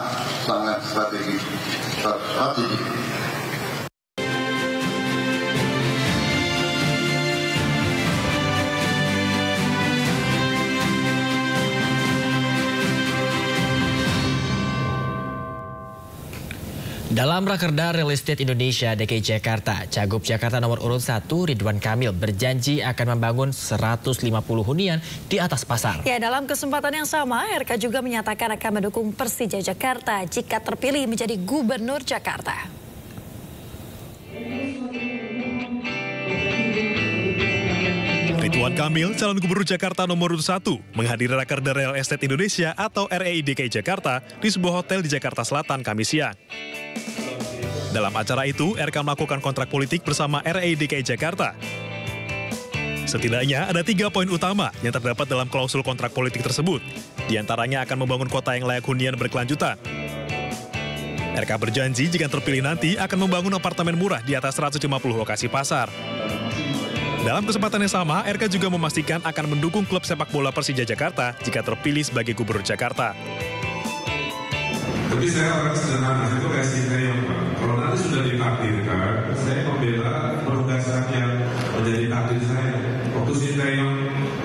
sangat strategis. Dalam Rakerda Real Estate Indonesia DKI Jakarta, Cagup Jakarta nomor urut 1 Ridwan Kamil berjanji akan membangun 150 hunian di atas pasar. Ya, dalam kesempatan yang sama, RK juga menyatakan akan mendukung Persija Jakarta jika terpilih menjadi Gubernur Jakarta. Ridwan Kamil, calon Gubernur Jakarta nomor 1, menghadiri Rakerda Real Estate Indonesia atau REI DKI Jakarta di sebuah hotel di Jakarta Selatan Kamis siang. Dalam acara itu, RK melakukan kontrak politik bersama REI DKI Jakarta. Setidaknya ada 3 poin utama yang terdapat dalam klausul kontrak politik tersebut. Di antaranya akan membangun kota yang layak hunian berkelanjutan. RK berjanji jika terpilih nanti akan membangun apartemen murah di atas 150 lokasi pasar. Dalam kesempatan yang sama, RK juga memastikan akan mendukung klub sepak bola Persija Jakarta jika terpilih sebagai Gubernur Jakarta. Tapi saya orang sederhana, itu kayak Sinteyong, Pak. Kalau nanti sudah ditakdirkan, saya membela penugasan yang menjadi takdir saya. Waktu Sinteyong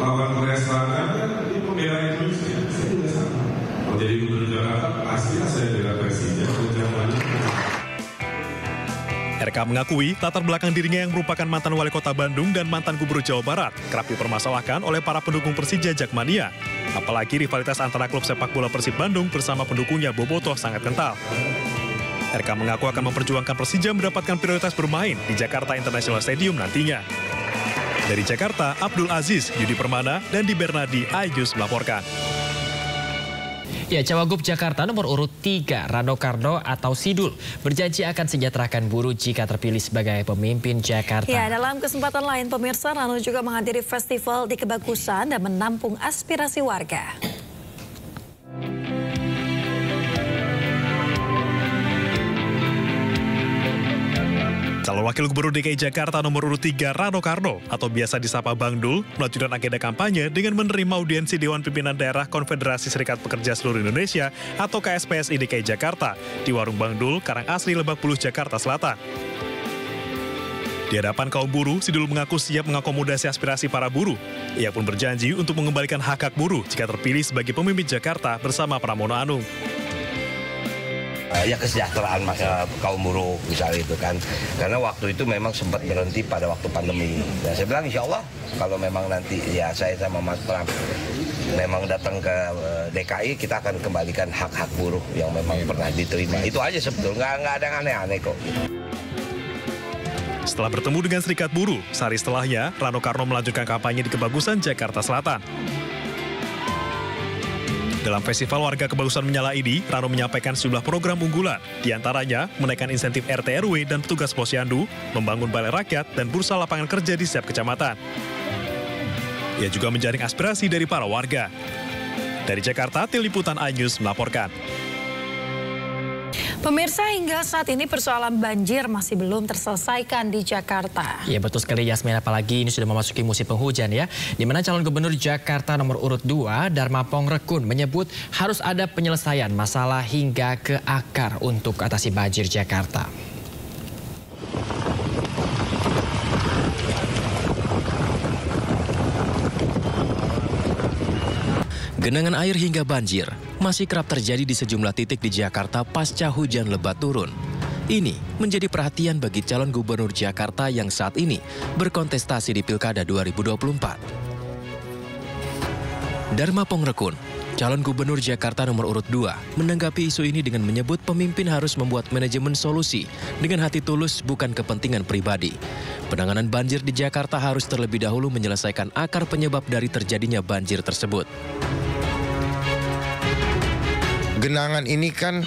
lawan Korea Selatan, kan dia membela Indonesia. Saya juga sama. Kalau jadi Gubernur Jakarta, pastilah saya bela Persija. RK mengakui latar belakang dirinya yang merupakan mantan wali kota Bandung dan mantan gubernur Jawa Barat kerap dipermasalahkan oleh para pendukung Persija Jakmania. Apalagi rivalitas antara klub sepak bola Persib Bandung bersama pendukungnya Bobotoh sangat kental. RK mengaku akan memperjuangkan Persija mendapatkan prioritas bermain di Jakarta International Stadium nantinya. Dari Jakarta, Abdul Aziz, Yudi Permana, dan Di Bernardi, Ayus melaporkan. Ya, Cawagup Jakarta nomor urut 3 Rano Karno atau Sidul berjanji akan sejahterakan buruh jika terpilih sebagai pemimpin Jakarta. Ya, dalam kesempatan lain pemirsa, Rano juga menghadiri festival di Kebagusan dan menampung aspirasi warga. Calon Wakil Gubernur DKI Jakarta nomor urut 3 Rano Karno atau biasa disapa Bang Dul melanjutkan agenda kampanye dengan menerima audiensi Dewan Pimpinan Daerah Konfederasi Serikat Pekerja Seluruh Indonesia atau KSPSI DKI Jakarta di Warung Bang Dul, Karangasri, Lebak Bulus, Jakarta Selatan. Di hadapan kaum buruh, Sidul mengaku siap mengakomodasi aspirasi para buruh. Ia pun berjanji untuk mengembalikan hak-hak buruh jika terpilih sebagai pemimpin Jakarta bersama Pramono Anung. Ya kesejahteraan kaum buruh misalnya itu kan, karena waktu itu memang sempat berhenti pada waktu pandemi. Dan saya bilang insya Allah kalau memang nanti ya saya sama Mas Pram memang datang ke DKI, kita akan kembalikan hak-hak buruh yang memang pernah diterima. Itu aja sebetulnya, nggak ada yang aneh-aneh kok. Setelah bertemu dengan Serikat Buruh, sehari setelahnya Rano Karno melanjutkan kampanye di Kebagusan, Jakarta Selatan. Dalam Festival Warga Kebagusan Menyala ini, Rano menyampaikan sejumlah program unggulan, diantaranya menaikkan insentif RT RW dan petugas posyandu, membangun balai rakyat dan bursa lapangan kerja di setiap kecamatan. Ia juga menjaring aspirasi dari para warga. Dari Jakarta, Tim Liputan iNews melaporkan. Pemirsa, hingga saat ini persoalan banjir masih belum terselesaikan di Jakarta. Ya, betul sekali Yasmin, apalagi ini sudah memasuki musim penghujan ya. Di mana calon gubernur Jakarta nomor urut 2 Dharma Pongrekun menyebut harus ada penyelesaian masalah hingga ke akar untuk atasi banjir Jakarta. Genangan air hingga banjir masih kerap terjadi di sejumlah titik di Jakarta pasca hujan lebat turun. Ini menjadi perhatian bagi calon gubernur Jakarta yang saat ini berkontestasi di Pilkada 2024. Dharma Pongrekun, calon gubernur Jakarta nomor urut 2, menanggapi isu ini dengan menyebut pemimpin harus membuat manajemen solusi dengan hati tulus bukan kepentingan pribadi. Penanganan banjir di Jakarta harus terlebih dahulu menyelesaikan akar penyebab dari terjadinya banjir tersebut. Genangan ini kan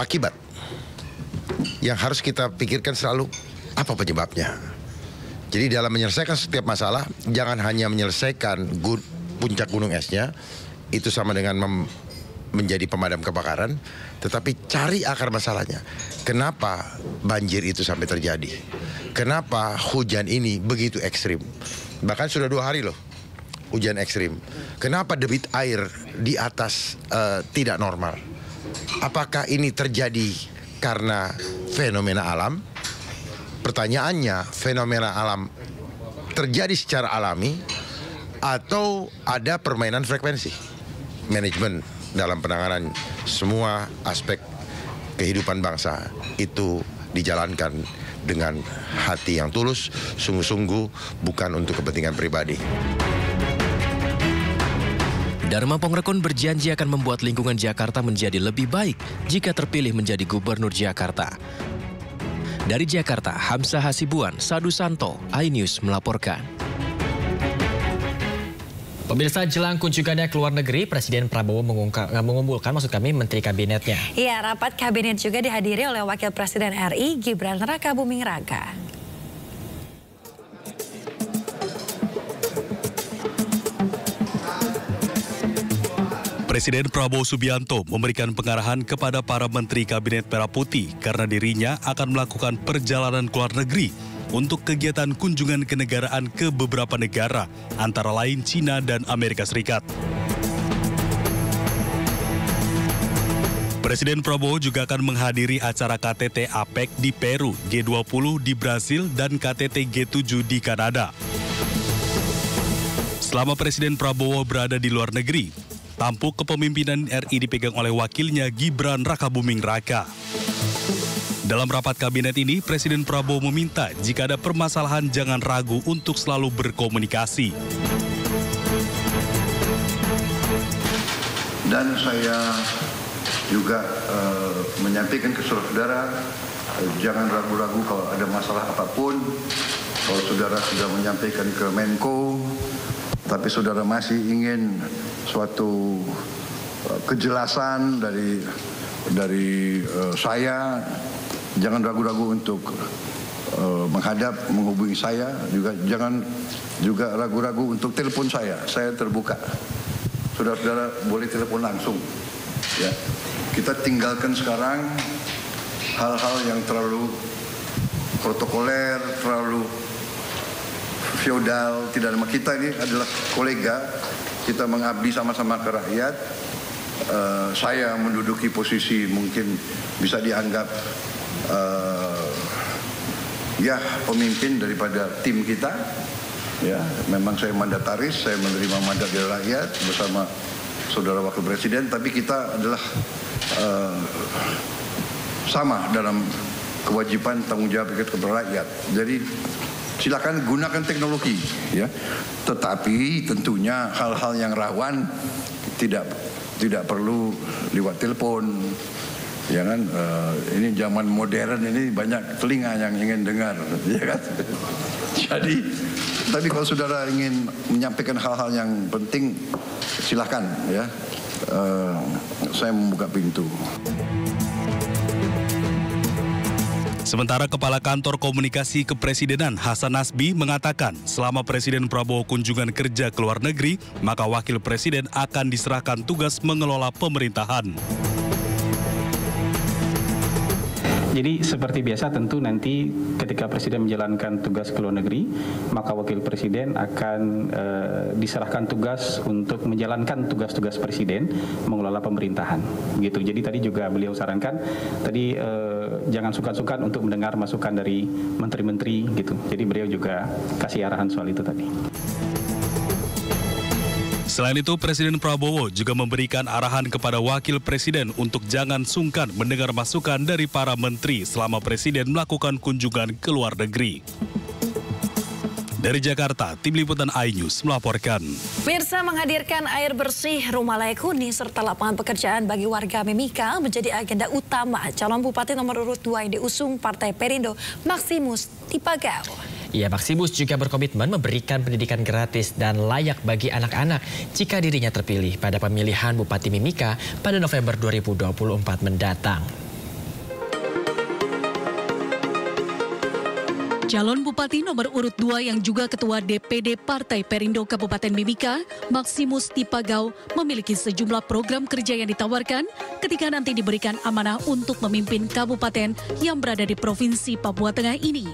akibat yang harus kita pikirkan selalu apa penyebabnya. Jadi dalam menyelesaikan setiap masalah, jangan hanya menyelesaikan puncak gunung esnya, itu sama dengan menjadi pemadam kebakaran, tetapi cari akar masalahnya. Kenapa banjir itu sampai terjadi? Kenapa hujan ini begitu ekstrim? Bahkan sudah 2 hari loh, hujan ekstrim. Kenapa debit air di atas tidak normal? Apakah ini terjadi karena fenomena alam? Pertanyaannya, fenomena alam terjadi secara alami atau ada permainan frekuensi? Manajemen dalam penanganan semua aspek kehidupan bangsa itu dijalankan dengan hati yang tulus, sungguh-sungguh, bukan untuk kepentingan pribadi. Dharma Pongrekun berjanji akan membuat lingkungan Jakarta menjadi lebih baik jika terpilih menjadi gubernur Jakarta. Dari Jakarta, Hamzah Hasibuan, Sadu Santo, iNews melaporkan. Pemirsa, jelang kunjungannya ke luar negeri, Presiden Prabowo mengumpulkan Menteri Kabinetnya. Iya, rapat kabinet juga dihadiri oleh Wakil Presiden RI Gibran Rakabuming Raka. Presiden Prabowo Subianto memberikan pengarahan kepada para Menteri Kabinet Merah Putih karena dirinya akan melakukan perjalanan ke luar negeri untuk kegiatan kunjungan kenegaraan ke beberapa negara, antara lain Cina dan Amerika Serikat. Presiden Prabowo juga akan menghadiri acara KTT APEC di Peru, G20 di Brasil, dan KTT G7 di Kanada. Selama Presiden Prabowo berada di luar negeri, tampuk kepemimpinan RI dipegang oleh wakilnya Gibran Rakabuming Raka. Dalam rapat kabinet ini, Presiden Prabowo meminta jika ada permasalahan jangan ragu untuk selalu berkomunikasi. Dan saya juga menyampaikan ke saudara, jangan ragu-ragu kalau ada masalah apapun. Kalau saudara sudah menyampaikan ke Menko, tapi saudara masih ingin suatu kejelasan dari saya, jangan ragu-ragu untuk menghubungi saya, juga jangan juga ragu-ragu untuk telepon saya terbuka. Saudara-saudara boleh telepon langsung. Ya, kita tinggalkan sekarang hal-hal yang terlalu protokoler, terlalu feodal. Tidak, kita ini adalah kolega, kita mengabdi sama-sama ke rakyat. Saya menduduki posisi mungkin bisa dianggap pemimpin daripada tim kita. Ya, memang saya mandataris, saya menerima mandat dari rakyat bersama saudara wakil presiden, tapi kita adalah sama dalam kewajiban tanggung jawab kepada rakyat. Jadi silakan gunakan teknologi, ya. Tetapi tentunya hal-hal yang rawan tidak perlu lewat telepon. Ya kan, ini zaman modern ini banyak telinga yang ingin dengar, ya kan. Jadi, tapi kalau saudara ingin menyampaikan hal-hal yang penting, silakan, ya. Saya membuka pintu. Sementara Kepala Kantor Komunikasi Kepresidenan Hasan Nasbi mengatakan selama Presiden Prabowo kunjungan kerja ke luar negeri, maka Wakil Presiden akan diserahkan tugas mengelola pemerintahan. Jadi seperti biasa tentu nanti ketika Presiden menjalankan tugas ke luar negeri, maka Wakil Presiden akan diserahkan tugas untuk menjalankan tugas-tugas Presiden mengelola pemerintahan. Begitu. Jadi tadi juga beliau sarankan tadi jangan sungkan-sungkan untuk mendengar masukan dari menteri-menteri gitu. Jadi beliau juga kasih arahan soal itu tadi. Selain itu, Presiden Prabowo juga memberikan arahan kepada Wakil Presiden untuk jangan sungkan mendengar masukan dari para menteri selama Presiden melakukan kunjungan ke luar negeri. Dari Jakarta, Tim Liputan iNews melaporkan. Pemirsa, menghadirkan air bersih, rumah layak huni, serta lapangan pekerjaan bagi warga Mimika menjadi agenda utama calon bupati nomor urut 2 yang diusung Partai Perindo, Maximus Tipagau. Ya, Maximus juga berkomitmen memberikan pendidikan gratis dan layak bagi anak-anak jika dirinya terpilih pada pemilihan Bupati Mimika pada November 2024 mendatang. Calon Bupati nomor urut 2 yang juga Ketua DPD Partai Perindo Kabupaten Mimika, Maximus Tipagau, memiliki sejumlah program kerja yang ditawarkan ketika nanti diberikan amanah untuk memimpin kabupaten yang berada di Provinsi Papua Tengah ini.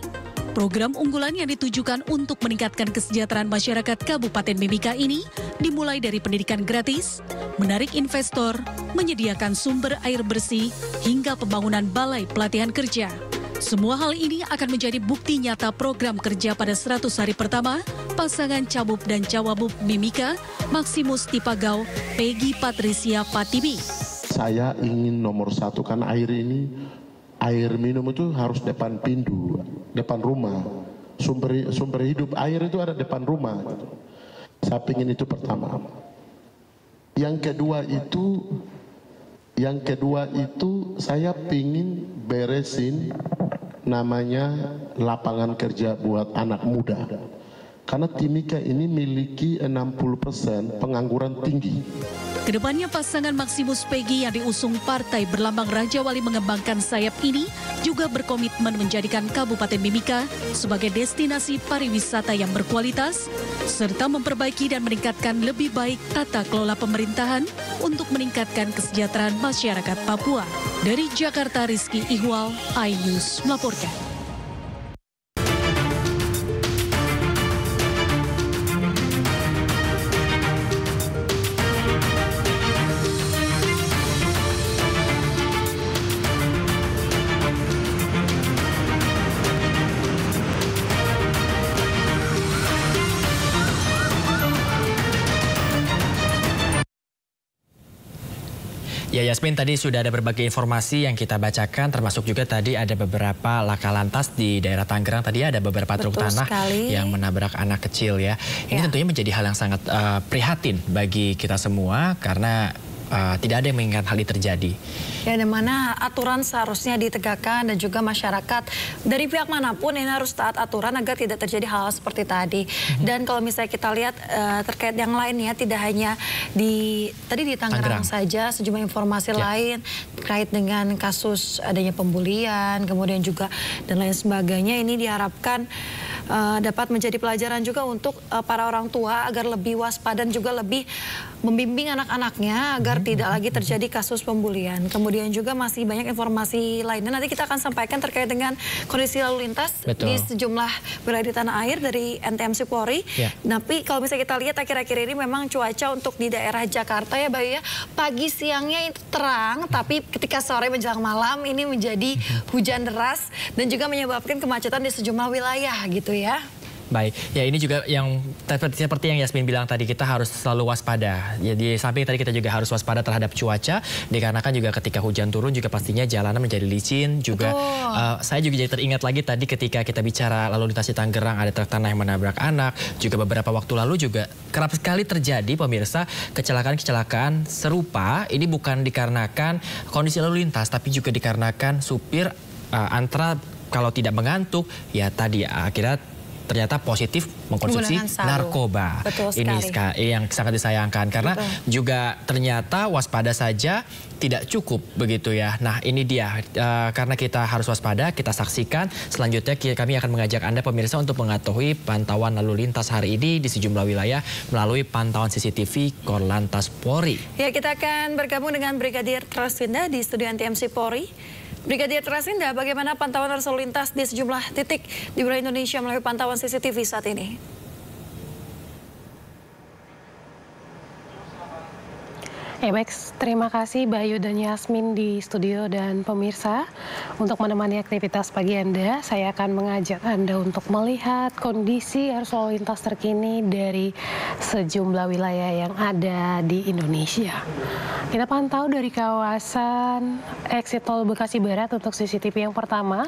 Program unggulan yang ditujukan untuk meningkatkan kesejahteraan masyarakat Kabupaten Mimika ini dimulai dari pendidikan gratis, menarik investor, menyediakan sumber air bersih, hingga pembangunan balai pelatihan kerja. Semua hal ini akan menjadi bukti nyata program kerja pada 100 hari pertama pasangan Cabup dan Cawabup Mimika, Maximus Tipagau, Peggy Patricia Patibi. Saya ingin nomor 1 kan air ini, air minum itu harus depan pintu, depan rumah. Sumber hidup air itu ada depan rumah. Saya ingin itu pertama. Yang kedua itu saya ingin beresin namanya lapangan kerja buat anak muda. Karena Timika ini miliki 60% pengangguran tinggi. Kedepannya pasangan Maximus Peggy yang diusung partai berlambang Raja Wali mengembangkan sayap ini juga berkomitmen menjadikan Kabupaten Mimika sebagai destinasi pariwisata yang berkualitas, serta memperbaiki dan meningkatkan lebih baik tata kelola pemerintahan untuk meningkatkan kesejahteraan masyarakat Papua. Dari Jakarta, Rizky Ihwal, iNews melaporkan. Ya, Yasmin, tadi sudah ada berbagai informasi yang kita bacakan, termasuk juga tadi ada beberapa laka lantas di daerah Tangerang. Tadi ada beberapa truk tanah yang menabrak anak kecil ya. Ini tentunya menjadi hal yang sangat prihatin bagi kita semua karena tidak ada yang menginginkan hal ini terjadi. Ya, di mana aturan seharusnya ditegakkan dan juga masyarakat dari pihak manapun ini harus taat aturan agar tidak terjadi hal seperti tadi. Dan kalau misalnya kita lihat terkait yang lainnya, tidak hanya di Tangerang saja, sejumlah informasi lain terkait dengan kasus adanya pembulian, kemudian juga dan lain sebagainya. Ini diharapkan dapat menjadi pelajaran juga untuk para orang tua agar lebih waspada dan juga lebih membimbing anak-anaknya agar tidak lagi terjadi kasus pembulian. Kemudian juga masih banyak informasi lainnya. Nanti kita akan sampaikan terkait dengan kondisi lalu lintas di sejumlah wilayah di tanah air dari NTMC Polri. Tapi kalau misalnya kita lihat akhir-akhir ini memang cuaca untuk di daerah Jakarta ya Bayu ya, pagi siangnya itu terang, tapi ketika sore menjelang malam ini menjadi hujan deras dan juga menyebabkan kemacetan di sejumlah wilayah gitu ya. Baik, ya ini juga yang seperti yang Yasmin bilang tadi, kita harus selalu waspada. Ya, di samping tadi kita juga harus waspada terhadap cuaca, dikarenakan juga ketika hujan turun juga pastinya jalanan menjadi licin. Juga saya juga jadi teringat lagi tadi ketika kita bicara lalu lintas di Tangerang, ada truk tanah yang menabrak anak. Juga beberapa waktu lalu juga kerap sekali terjadi pemirsa kecelakaan-kecelakaan serupa. Ini bukan dikarenakan kondisi lalu lintas, tapi juga dikarenakan supir antara kalau tidak mengantuk, ya tadi akhirnya ternyata positif mengkonsumsi narkoba. Ini yang sangat disayangkan karena juga ternyata waspada saja tidak cukup begitu ya. Nah ini dia, karena kita harus waspada, kita saksikan. Selanjutnya kami akan mengajak Anda pemirsa untuk mengetahui pantauan lalu lintas hari ini di sejumlah wilayah melalui pantauan CCTV Korlantas Polri. Ya, kita akan bergabung dengan Brigadir Trasvinda di studio NTMC Polri. Brigadir Trasvinda, bagaimana pantauan arus lalu lintas di sejumlah titik di wilayah Indonesia melalui pantauan CCTV saat ini? Ya baik, terima kasih Bayu dan Yasmin di studio dan pemirsa. Untuk menemani aktivitas pagi Anda, saya akan mengajak Anda untuk melihat kondisi arus lalu lintas terkini dari sejumlah wilayah yang ada di Indonesia. Kita pantau dari kawasan exit tol Bekasi Barat untuk CCTV yang pertama,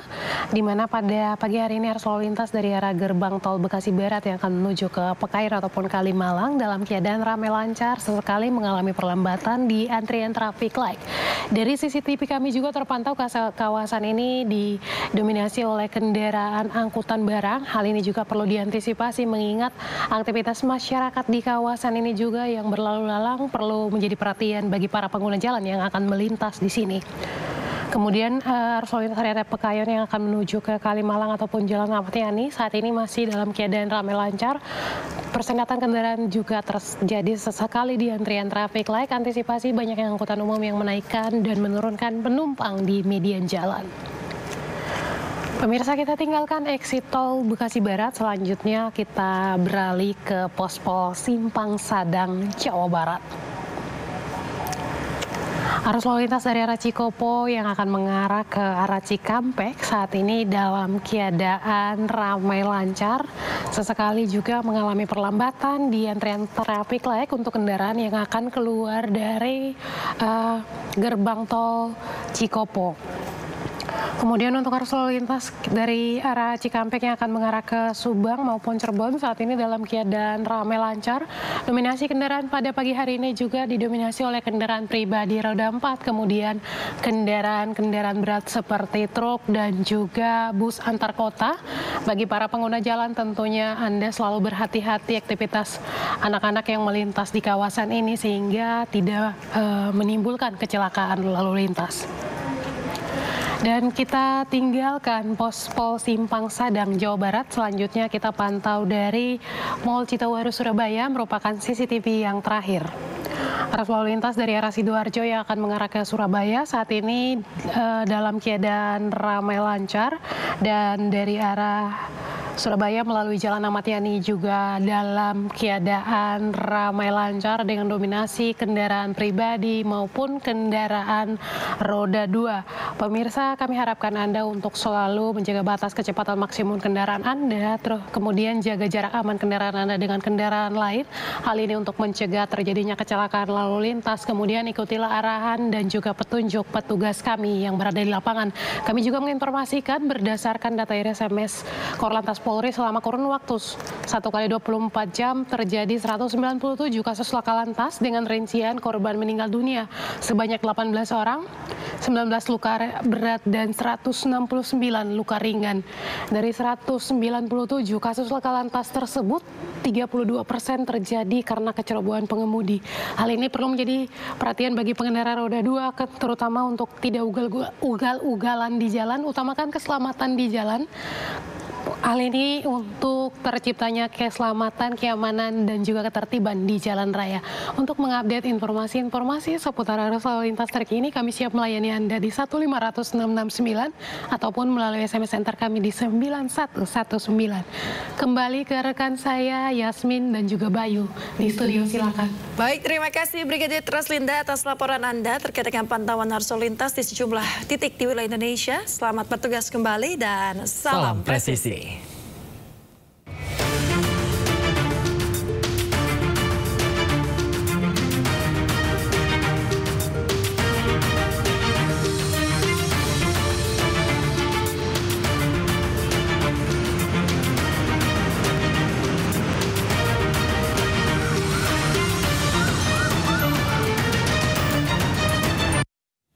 di mana pada pagi hari ini arus lalu lintas dari arah gerbang tol Bekasi Barat yang akan menuju ke Pekair ataupun Kalimalang dalam keadaan ramai lancar, sesekali mengalami perlambatan di antrian traffic light. Dari CCTV kami juga terpantau kawasan ini didominasi oleh kendaraan angkutan barang. Hal ini juga perlu diantisipasi mengingat aktivitas masyarakat di kawasan ini juga yang berlalu lalang perlu menjadi perhatian bagi para pengguna jalan yang akan melintas di sini. Kemudian arus lalu lintas area Pekayon yang akan menuju ke Kalimalang ataupun Jalan Ahmad Yani saat ini masih dalam keadaan ramai lancar. Persendatan kendaraan juga terjadi sesekali di antrian traffic light. Antisipasi banyak yang angkutan umum yang menaikkan dan menurunkan penumpang di median jalan. Pemirsa, kita tinggalkan exit tol Bekasi Barat. Selanjutnya kita beralih ke pos-pol Simpang Sadang, Jawa Barat. Arus lalu lintas dari arah Cikopo yang akan mengarah ke arah Cikampek saat ini dalam keadaan ramai lancar. Sesekali juga mengalami perlambatan di antrian traffic light untuk kendaraan yang akan keluar dari gerbang tol Cikopo. Kemudian untuk arus lalu lintas dari arah Cikampek yang akan mengarah ke Subang maupun Cirebon saat ini dalam keadaan ramai lancar. Dominasi kendaraan pada pagi hari ini juga didominasi oleh kendaraan pribadi roda 4, kemudian kendaraan berat seperti truk dan juga bus antar kota. Bagi para pengguna jalan tentunya Anda selalu berhati-hati aktivitas anak-anak yang melintas di kawasan ini sehingga tidak menimbulkan kecelakaan lalu lintas. Dan kita tinggalkan pos-pol Simpang Sadang, Jawa Barat. Selanjutnya kita pantau dari Mall Citawaru, Surabaya, merupakan CCTV yang terakhir. Arus lalu lintas dari arah Sidoarjo yang akan mengarah ke Surabaya saat ini dalam keadaan ramai lancar. Dan dari arah Surabaya melalui Jalan Ahmad Yani juga dalam keadaan ramai lancar dengan dominasi kendaraan pribadi maupun kendaraan roda 2. Pemirsa, kami harapkan Anda untuk selalu menjaga batas kecepatan maksimum kendaraan Anda, terus kemudian jaga jarak aman kendaraan Anda dengan kendaraan lain. Hal ini untuk mencegah terjadinya kecelakaan lalu lintas. Kemudian ikutilah arahan dan juga petunjuk petugas kami yang berada di lapangan. Kami juga menginformasikan berdasarkan data SMS Korlantas Polri selama kurun waktu 1 kali 24 jam terjadi 197 kasus laka lantas dengan rincian korban meninggal dunia sebanyak 18 orang, 19 luka berat dan 169 luka ringan. Dari 197 kasus laka lantas tersebut, 32% terjadi karena kecerobohan pengemudi. Hal ini perlu menjadi perhatian bagi pengendara roda 2, terutama untuk tidak ugal-ugalan di jalan, utamakan keselamatan di jalan. Hal ini untuk terciptanya keselamatan, keamanan, dan juga ketertiban di jalan raya. Untuk mengupdate informasi-informasi seputar arus lalu lintas terkini, kami siap melayani Anda di 1500669 ataupun melalui SMS center kami di 9119. Kembali ke rekan saya, Yasmin dan juga Bayu di studio, silakan. Baik, terima kasih Brigadir Traslinda atas laporan Anda terkait dengan pantauan arus lalu lintas di sejumlah titik di wilayah Indonesia. Selamat bertugas kembali dan salam presisi.